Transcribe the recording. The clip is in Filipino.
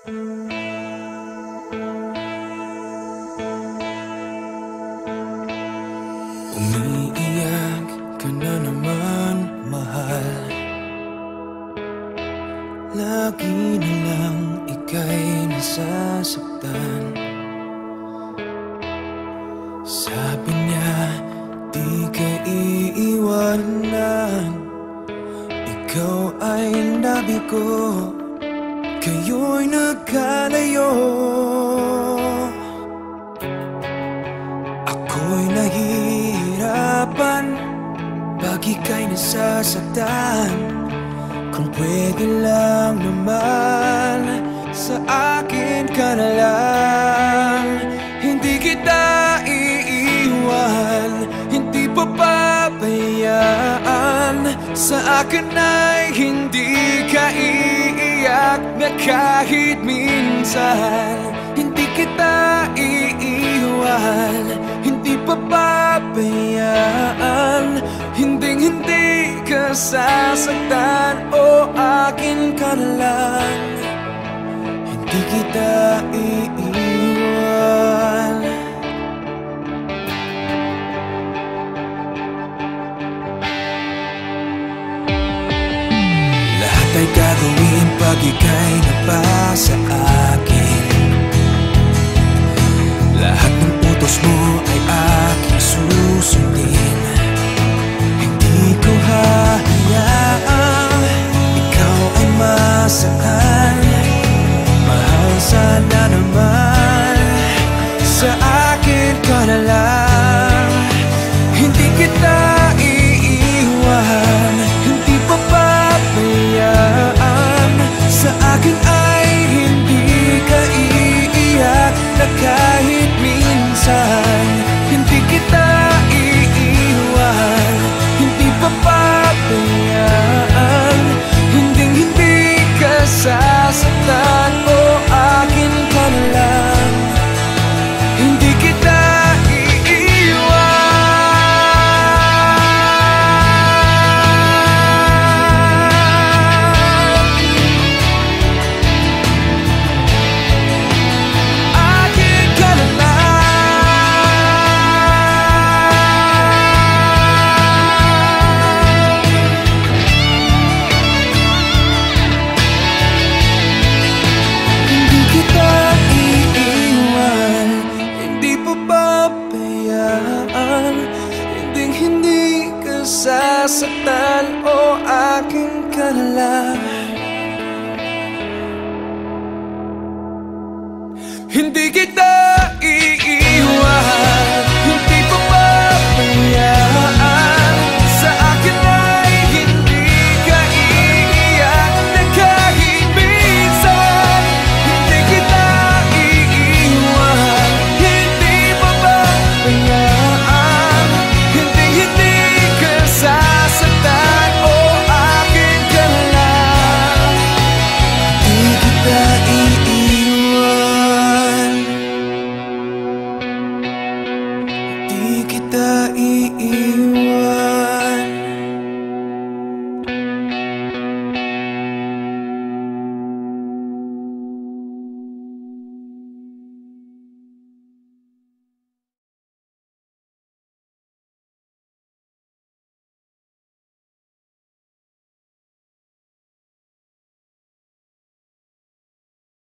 Umiiyak ka na naman, mahal. Lagi na lang ika'y nasasaktan. Sabi niya, di ka iiwanan. Ikaw ay nabi ko, kayo'y nagkalayo. Ako'y nahihirapan pag ika'y nasasaktan. Kung pwede lang naman, sa akin ka na lang. Hindi kita iiwan, hindi papabayaan. Sa akin ay hindi ka iiyak na kahit minsan. Hindi kita iiwan, hindi papabayaan. Hinding-hindi ka sasaktan, o akin ka na lang. Hindi kita iiwan. Lahat ay gagawin pag ika'y napasa akin. Lahat ng utos mo ay aking susundin. Hindi ko hahayaang ikaw ay masaktan. Mahal, sana naman sa akin ka na lang. Hindi kita iiwan, hindi papabayaan. Sa akin ay hindi ka iiyak na kahit minsan. Hindi kita iiwan, hindi papabayaan. Hinding-hindi ka sasaktan, o akin ka na lang. Hindi kita sasaktan, o akin ka na lang. Hindi kita